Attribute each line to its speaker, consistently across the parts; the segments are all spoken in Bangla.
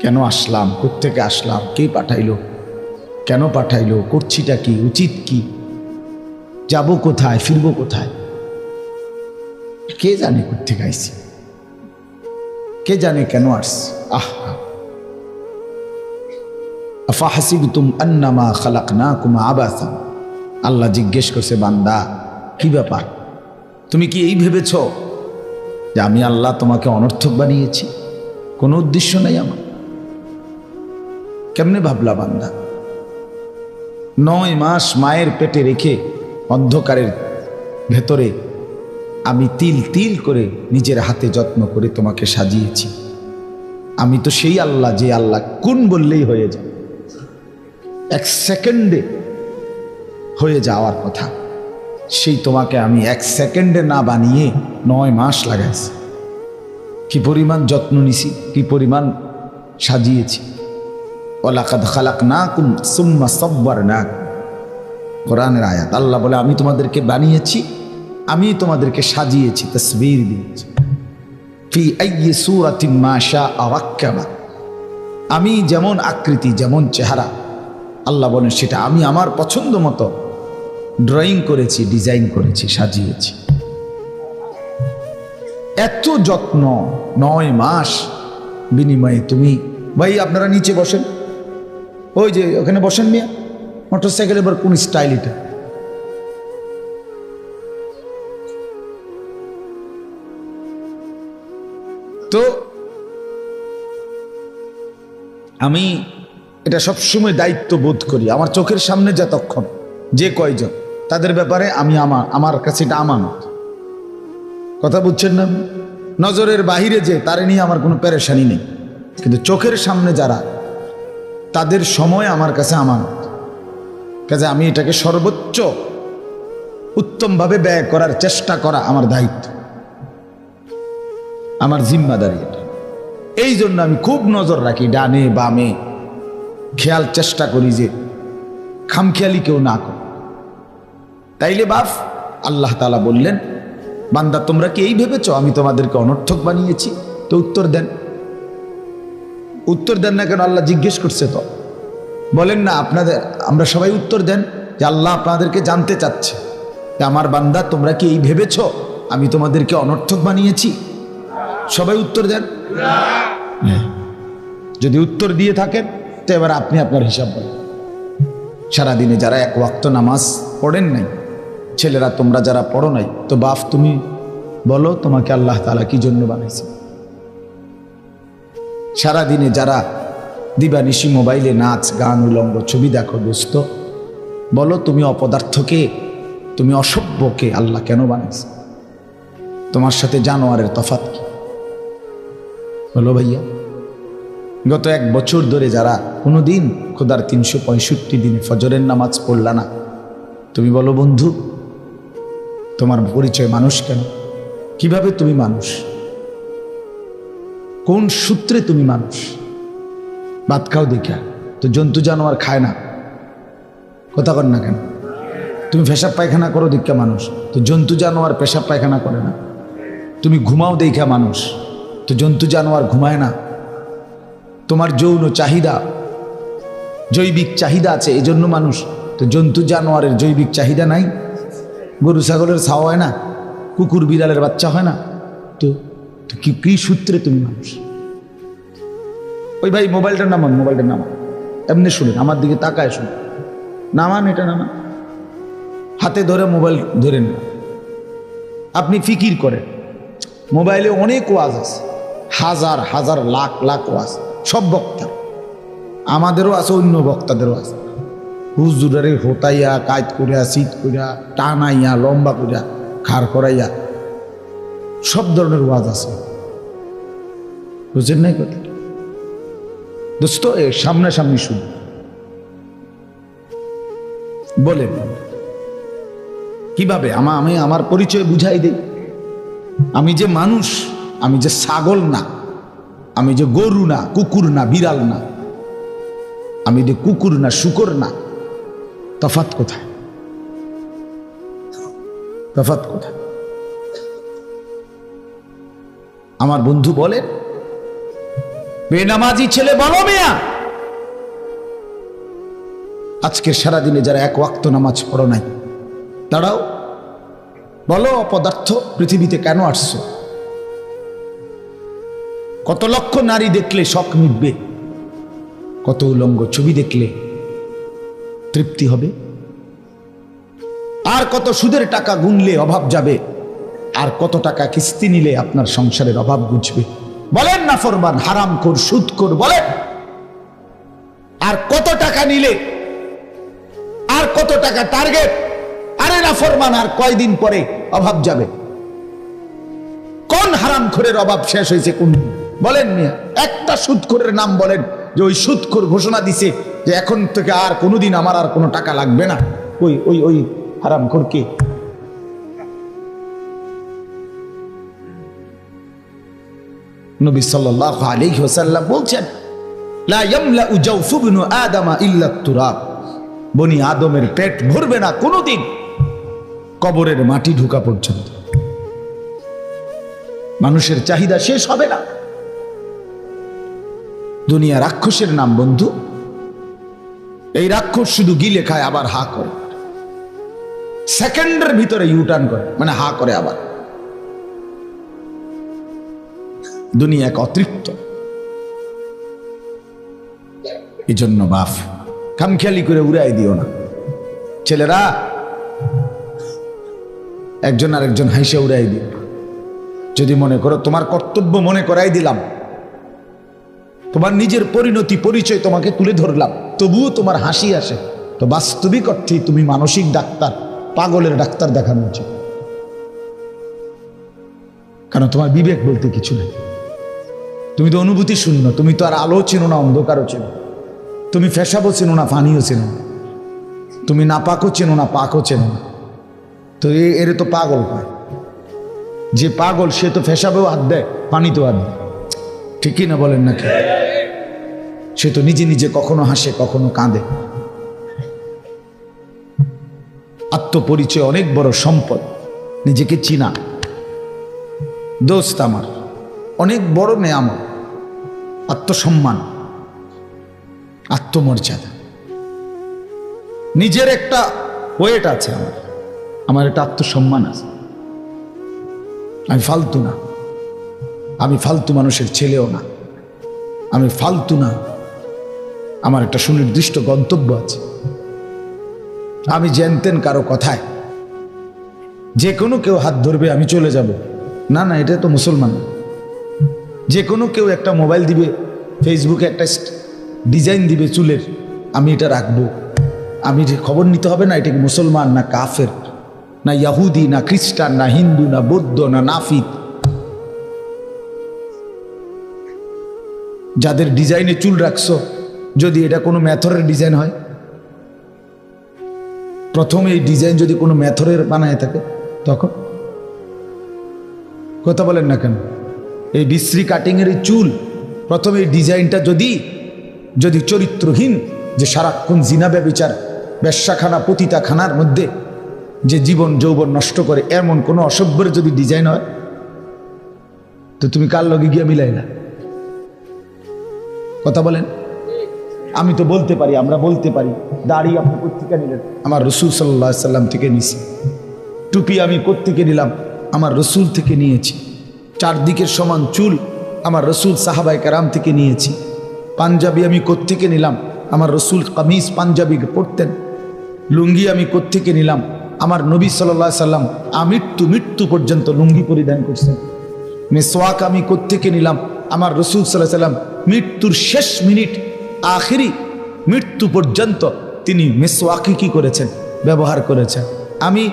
Speaker 1: কেন আসলাম, কোত্থেকে আসলাম, কে পাঠাইলো, কেন পাঠাইলো, করছিটা কি, উচিত কি, যাব কোথায়, ফিরবো কোথায়, কে জানে কোত্থেকে আইছি, কে জানে কেন আসছি। আফাহাসিবতুম আন্নামা খালাকনাকুম আবাসা, আল্লাহ জিজ্ঞেস করছে, বান্দা কি ব্যাপার, তুমি কি এই ভেবেছ যে আমি আল্লাহ তোমাকে অনর্থক বানিয়েছি, কোনো উদ্দেশ্য নাই আমার? কেমনে ভাবলা বান্দা? 9 মাস মায়ের পেটে রেখে অন্ধকারের ভেতরে আমি তিল তিল করে নিজের হাতে যত্ন করে তোমাকে সাজিয়েছি। আমি তো সেই আল্লাহ যে আল্লাহ কোন বললেই হয়ে যায়, 1 সেকেন্ডে হয়ে যাওয়ার কথা, সেই তোমাকে আমি 1 সেকেন্ডে না বানিয়ে 9 মাস লাগাইছি। কি পরিমাণ যত্ন নিছি, কি পরিমাণ সাজিয়েছি। ওয়ালাকাদ খালাকনাকুম সুম্মা সাব্বারনাকুম, কোরআনের আয়াত। আল্লাহ বলে আমি তোমাদেরকে বানিয়েছি, আমি তোমাদেরকে সাজিয়েছি, তাসবির দিয়েছি। ফি আইয়ি সূরাতিন মা শাআ রাক্কাবা, আমি যেমন আকৃতি, যেমন চেহারা, আল্লাহ বলেন সেটা আমি আমার পছন্দ মতো ড্রয়িং করেছি, ডিজাইন করেছি, সাজিয়েছি। এত যত্ন 9 মাস বিনিময়ে তুমি, ভাই আপনারা নিচে বসেন, ওই যে ওখানে বসেন মিয়া, মোটরসাইকেল এবার কোন স্টাইল এটা? তো আমি এটা সবসময় দায়িত্ব বোধ করি, আমার চোখের সামনে যতক্ষণ যে কয়জন, তাদের ব্যাপারে আমি আমার কাছে এটা আমানত। কথা বুঝছেন না? নজরের বাহিরে যে, তারে নিয়ে আমার কোনো পেরেশানি নেই, কিন্তু চোখের সামনে যারা, তাদের সময় আমার কাছে আমানত। কাজে আমি এটাকে সর্বোচ্চ উত্তমভাবে ব্যয় করার চেষ্টা করা আমার দায়িত্ব, আমার জিম্মাদারি এটা। এই জন্য আমি খুব নজর রাখি, ডানে বামে খেয়াল চেষ্টা করি যে খামখেয়ালি কেউ না করে। তাইলে বাপ আল্লাহ তাআলা বললেন, বান্দা তোমরা কি এই ভেবেছ আমি তোমাদেরকে অনর্থক বানিয়েছি? তো উত্তর দেন, উত্তর দেন না কেন? আল্লাহ জিজ্ঞেস করছে তো, বলেন না আপনাদের, আমরা সবাই উত্তর দেন যে আল্লাহ আপনাদেরকে জানতে চাচ্ছে যে আমার বান্দা তোমরা কি এই ভেবেছ আমি তোমাদেরকে অনর্থক বানিয়েছি? সবাই উত্তর দেন। যদি উত্তর দিয়ে থাকেন তো এবার আপনি আপনার হিসাব বলেন। সারাদিনে যারা 1 ওয়াক্ত নামাজ পড়েন নাই, ছেলেরা তোমরা যারা পড়ো নাই, তো বাপ তুমি বলো তোমাকে আল্লাহ তাআলা কি জন্য বানাইছে? সারাদিনে যারা দিবানিশি মোবাইলে নাচ গান উলঙ্গ ছবি দেখো, দোস্ত বলো তুমি অপদার্থকে, তুমি অসভ্যকে আল্লাহ কেন বানাইছে? তোমার সাথে জানোয়ারের তফাৎ কি? বলো ভাইয়া। গত 1 বছর ধরে যারা কোনোদিন খোদার 365 দিনে ফজরের নামাজ পড়লা না, তুমি বলো বন্ধু তোমার পরিচয় মানুষ কেন? কিভাবে তুমি মানুষ? কোন সূত্রে তুমি মানুষ? ভাত খাও দেখা তো জন্তু জানোয়ার খায় না, কথা কর না কেন? তুমি পেশাব পায়খানা করো দেখা মানুষ, তো জন্তু জানোয়ার পেশাব পায়খানা করে না। তুমি ঘুমাও দেখা মানুষ, তো জন্তু জানোয়ার ঘুমায় না। তোমার যৌন চাহিদা, জৈবিক চাহিদা আছে এজন্য মানুষ, তো জন্তু জানোয়ারের জৈবিক চাহিদা নাই। গরু ছাগলের ছাওয়া হয় না, কুকুর বিড়ালের বাচ্চা হয় না, তো কি সূত্রে তুমি মানুষ? ওই ভাই মোবাইলটা নামান, মোবাইলটা নামান, এমনি শুনেন, আমার দিকে তাকায় শুনুন, নামান, এটা নামান, হাতে ধরে মোবাইল ধরেন না। আপনি ফিকির করেন, মোবাইলে অনেক ওয়াজ আছে, হাজার হাজার লাখ লাখ ওয়াজ, সব বক্তা, আমাদেরও আছে, অন্য বক্তাদেরও আছে। হুজুরারে হোতাইয়া, কাজ করিয়া, শীত করিয়া, টানাইয়া, লম্বা করিয়া, খাড় করাইয়া, সব ধরনের ওয়াজ আছে। বুঝেন নাই কথা? দোস্ত সামনাসামনি শুন, বলেন কিভাবে? আমি আমার পরিচয় বুঝাই দিই। আমি যে মানুষ, আমি যে ছাগল না, আমি যে গরু না, কুকুর না, বিড়াল না, আমি যে কুকুর না, শুকর না, তফাৎ কোথায়? তফাৎ কোথায়? আমার বন্ধু বলেন বেনামাজি ছেলে বলো মিয়া, আজকের সারাদিনে যারা এক ওয়াক্ত নামাজ পড়ো নাই, দাঁড়াও, বলো অপদার্থ পৃথিবীতে কেন আসছো? কত লক্ষ নারী দেখলে শখ মিটবে? কত উলঙ্গ ছবি দেখলে তৃপ্তি হবে? আর কত সুদের টাকা গুনলে অভাব যাবে? আর কত টাকা কিস্তি নিলে আপনার সংসারের অভাব বুঝবে? বলেন না ফরমান, হারামখোর, সুদখোর বলেন। আর কত টাকা নিলে, আর কত টাকা টার্গেট? আরে না ফরমান, আর কয়দিন পরে অভাব যাবে? কোন হারামখোরের অভাব শেষ হয়েছে কোন? বলেন মিয়া, একটা সুদখোরের নাম বলেন যে ওই সুদখোর ঘোষণা দিছে যে এখন থেকে আর কোনোদিন আমার আর কোনো টাকা লাগবে না। ওই ওই ওই হারামখোর কে? নবী সাল্লাল্লাহু আলাইহি ওয়াসাল্লাম বলছেন, লা ইয়ামলাউ জাওফু ইবনু আদম ইল্লা তুরাব, বনি আদমের পেট ভরবে না কোনোদিন কবরের মাটি ঢোকা পর্যন্ত। মানুষের চাহিদা শেষ হবে না। দুনিয়া রাক্ষসের নাম বন্ধু। এই রাক্ষস শুধু গিলে খায় আবার হা করে, সেকেন্ডের ভিতরে ইউটার্ন করে, মানে হা করে আবার। দুনিয়া এক অতৃপ্ত। এই জন্য বাপ খামখেয়ালি করে উড়াই দিও না। ছেলেরা একজন আর একজন হাসে উড়াই দিও। যদি মনে করো তোমার কর্তব্য মনে করাই দিলাম, তোমার নিজের পরিণতি পরিচয় তোমাকে তুলে ধরলাম, তবুও তোমার হাসি আসে, তো বাস্তবিক অর্থেই তুমি মানসিক ডাক্তার, পাগলের ডাক্তার দেখানো উচিত। কারণ তোমার বিবেক বলতে কিছু নেই। তুমি তো অনুভূতি শূন্য। তুমি তো আর আলো চেনো না, অন্ধকারও চেনো। তুমি ফেসাবও চেনো না, পানিও চেনো না। তুমি নাপাকও চেনো না, পাকও চেনো না। তো এর তো পাগল পায়। যে পাগল সে তো ফেসাবেও হাত দেয়, পানিতেও হাত দেয়, ঠিকই না বলেন নাকি? সে তো নিজে নিজে কখনো হাসে, কখনো কাঁদে। আত্মপরিচয় অনেক বড় সম্পদ। নিজেকে চিনা দোস্ত আমার অনেক বড় নেয়ামত। আত্মসম্মান, আত্মমর্যাদা, নিজের একটা ওয়েট আছে। আমার একটা আত্মসম্মান আছে। আমি ফালতু না, আমি ফালতু মানুষের ছেলেও না, আমি ফালতু না। আমার একটা সুনির্দিষ্ট গন্তব্য আছে। আমি জানতেন কারো কথায় যে কোনো কেউ হাত ধরবে আমি চলে যাব, না না, এটা তো মুসলমান। যে কোনো কেউ একটা মোবাইল দিবে, ফেসবুকে একটা ডিজাইন দিবে চুলের, আমি এটা রাখবো। আমি খবর নিতে হবে না এটা কি মুসলমান না কাফের, না ইয়াহুদি না খ্রিস্টান না হিন্দু না বৌদ্ধ না নাফিক। যাদের ডিজাইনে চুল রাখছো, যদি এটা কোনো মেথরের ডিজাইন হয়, প্রথমে এই ডিজাইন যদি কোনো মেথরের বানায় থাকে, তখন কথা বলেন না কেন? এই বিশ্রী কাটিংয়ের এই চুল, প্রথমে এই ডিজাইনটা যদি চরিত্রহীন, যে সারাক্ষণ জিনা ব্যভিচার বেশ্যাখানা পতিতাখানার মধ্যে যে জীবন যৌবন নষ্ট করে, এমন কোনো অসভ্যের যদি ডিজাইন হয়, তো তুমি কার লগে গিয়ে মিলাইলা? কথা বলেন। আমি তো বলতে পারি, আমরা বলতে পারি, দাড়ি আপনি কোত্থেকে নিলেন? আমার রসুল সাল্লাল্লাহু আলাইহি সাল্লাম থেকে নিয়েছি। টুপি আমি কোত্থেকে নিলাম? আমার রসুল থেকে নিয়েছি। চারদিকের সমান চুল আমার রসুল সাহাবায়ে কেরাম থেকে নিয়েছি। পাঞ্জাবি আমি কোত্থেকে নিলাম? আমার রসুল কামিজ পাঞ্জাবি পরতেন। লুঙ্গি আমি কোত্থেকে নিলাম? আমার নবী সাল্লাল্লাহু আলাইহি সাল্লাম মৃত্যু পর্যন্ত লুঙ্গি পরিধান করছেন। মেসওয়াক আমি কোত্থেকে নিলাম? আমার রসুল সাল্লাল্লাহু আলাইহি সাল্লাম মৃত্যুর শেষ মিনিট, আখিরি মৃত্যু পর্যন্ত তিনি মেসওয়াকি কি করেছেন? ব্যবহার করেছেন। আমি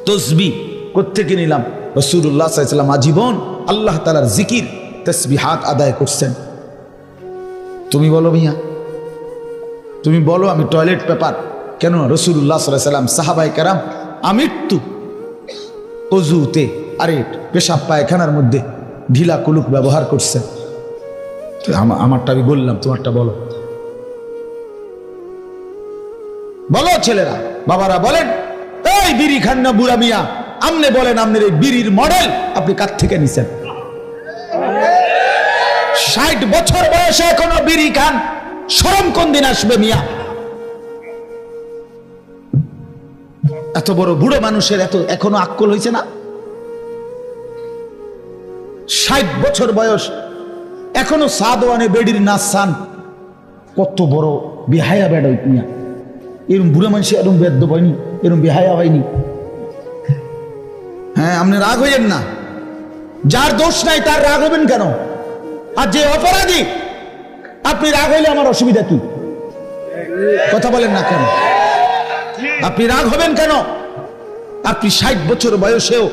Speaker 1: তসবিহ কোত্থেকে নিলাম? রাসূলুল্লাহ সাল্লাল্লাহু আলাইহি ওয়াসাল্লাম আজীবন আল্লাহ তাআলার জিকির তাসবিহাত আদায় করছেন। তুমি বলো মিয়া, তুমি বলো আমি টয়লেট পেপার কেন? রাসূলুল্লাহ সাল্লাল্লাহু আলাইহি ওয়াসাল্লাম সাহাবায়ে কেরাম আমৃত্যু ওযুতে, আরে পেশাব পায়খানার মধ্যে ঢিলা কুলুক ব্যবহার করছেন। আমারটা আমি বললাম, তোমারটা বলো। বলো ছেলেরা, বাবারা বলেন, এই বিড়ি খান না বুড়া মিয়া, আমনে বলেন আপনার এই বিড়ির মডেল আপনি কার থেকে নিছেন? 60 বছর বয়সে এখনো বিড়ি খান, শরম কোন দিন আসবে মিয়া? এত বড় বুড়ো মানুষের এখনো আক্কল হয়েছে না? 60 বছর বয়স এখনো সাদওয়ানে বেডির নাচ সান। কত বড় বেহায়া বেড়া মিয়া! এরম বুড়ো মানুষ এরম বেদ্য হয়নি, এরম বেহায়া হয়নি। হ্যাঁ, আপনি রাগ হইলেন না, যার দোষ নাই তার রাগ হবেন কেন? আর যে অপরাধী আপনি রাগ হইলে আমার অসুবিধা কি? কথা বলেন না কেন? আপনি রাগ হবেন কেন? আপনি 60 বছর বয়সেও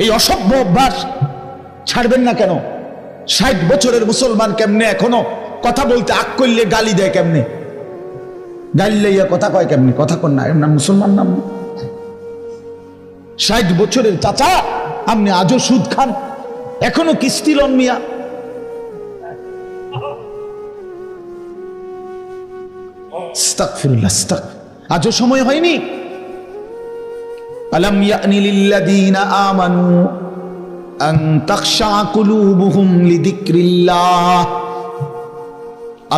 Speaker 1: এই অসভ্য অভ্যাস ছাড়বেন না কেন? 60 বছরের মুসলমান কেমনে এখনো কথা বলতে আগ করলে গালি দেয় কেমনে? গালি লইয়া কথা কয় কেমনে? কথা কন না, এর নাম মুসলমান নাম? 60 বছরের চাচা আপনি আজও সুদ খান, এখনো কিস্তি লন মিয়া। আস্তাগফিরুল্লাহ, আজও সময় হয়নি? আলাম ইয়ানি লিল্লাযীনা আমানু আন তাখশা কুলুবুহুম লিযিকরিল্লাহ।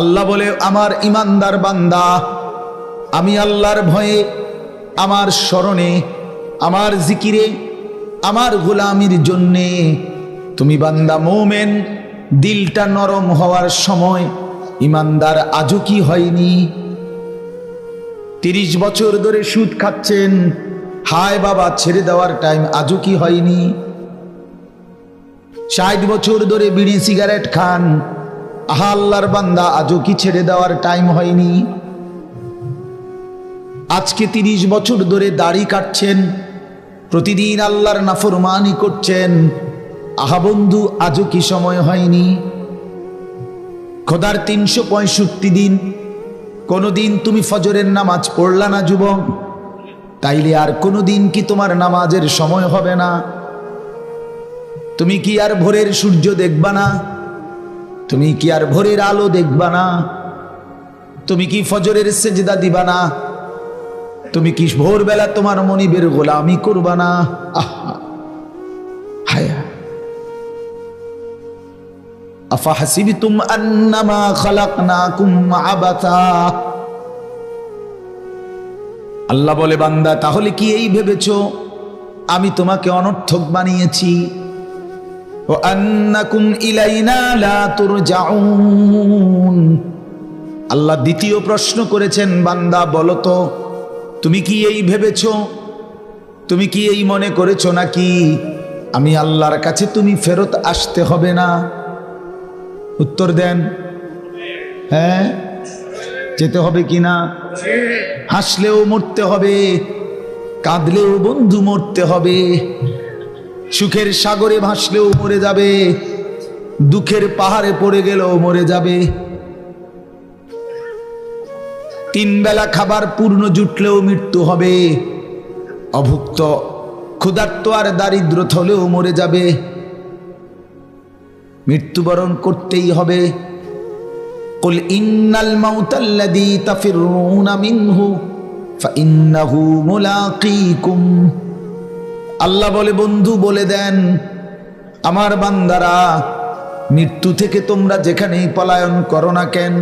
Speaker 1: আল্লাহ বলে, আমার ইমানদার বান্দা, আমি আল্লাহর ভয়ে, আমার স্মরণে, আমার জিকিরে, আমার গোলামির জন্যে তুমি বান্দা মোমেন দিলটা নরম হওয়ার সময় ইমানদার আজও কি হয়নি? 30 বছর ধরে সুদ খাচ্ছেন, হায় বাবা ছেড়ে দেওয়ার টাইম আজও কি হয়নি? 60 বছর ধরে বিড়ি সিগারেট খান, আহা আল্লাহর বান্দা আজও কি ছেড়ে দেওয়ার টাইম হয়নি? আজকে 30 বছর ধরে দাড়ি কাটছেন, প্রতিদিন আল্লাহর নাফরমানি করছেন, আহা বন্ধু আজও কি সময় হয়নি? খোদার 365 দিন কোনদিন তুমি ফজরের নামাজ পড়লা না যুবক? তাইলে আর কোনদিন কি তোমার নামাজের সময় হবে না? তুমি কি আর ভোরের সূর্য দেখবা না? তুমি কি আর ভোরের আলো দেখবা না? তুমি কি ফজরের সেজদা দিবা না? তুমি কি ভোরবেলা তোমার মনিবের গোলামি করবা না? হায়া আফাহাসিবতুম আন্নামা খালাকনাকুম আবাসা। আল্লাহ বলে, বান্দা তাহলে কি এই ভেবেছো আমি তোমাকে অনর্থক বানিয়েছি? ও আন্নাকুম ইলাইনা লা তুরজাউন। আল্লাহ দ্বিতীয় প্রশ্ন করেছেন, বান্দা বলো তো তুমি কি এই ভেবেছো, তুমি কি এই মনে করেছো নাকি আমি আল্লাহর কাছে তুমি ফেরত আসতে হবে না? উত্তর দেন। হ্যাঁ, যেতে হবে কিনা? হাসলেও মরতে হবে, কাঁদলেও বন্ধু মরতে হবে, সুখের সাগরে ভাসলেও মরে যাবে, দুঃখের পাহাড়ে পড়ে গেলেও মরে যাবে। 3 বেলা খাবার পূর্ণ জুটলেও মৃত্যু হবে, অভুক্ত ক্ষুধার্ত আর দারিদ্র হলেও মরে যাবে, মৃত্যুবরণ করতেই হবে। কুল ইন্নাল মাউতাল্লাযী তাফিরুনা মিনহু ফাইন্নাহু মুলাকীকুম। আল্লাহ বলে, বন্ধু বলে দেন আমার বান্দারা, মৃত্যু থেকে তোমরা যেখানেই পলায়ন করো না কেন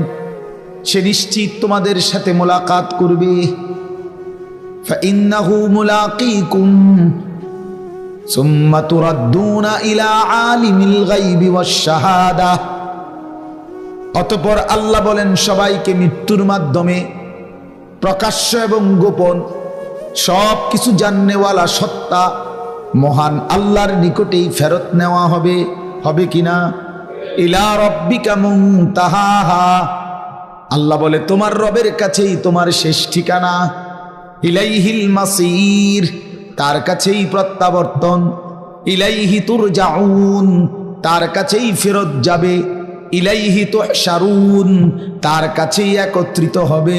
Speaker 1: সে নিশ্চিত তোমাদের সাথে মোলাকাত করবে। ফাইন্নাহু মুলাকীকুম সুম্মা তুরাদ্দুনা ইলা আলিমিল গায়বি ওয়াশ শাহাদা। অতঃপর আল্লাহ বলেন, সবাইকে মৃত্যুর মাধ্যমে প্রকাশ্য এবং গোপন সব কিছু জাননেওয়ালা সত্তা মহান আল্লাহর নিকটেই ফেরত নেওয়া হবে। হবে কিনা? ইলা রাব্বিকা মুনতাহাহা। আল্লাহ বলে, তোমার রবের কাছেই তোমার শেষ ঠিকানা। ইলাইহিল মাসির, তার কাছেই প্রত্যাবর্তন। ইলাইহি তুরজাউন, তার কাছেই ফেরত যাবে। ইলাইহি তুহশারুন, তার কাছেই একত্রিত হবে।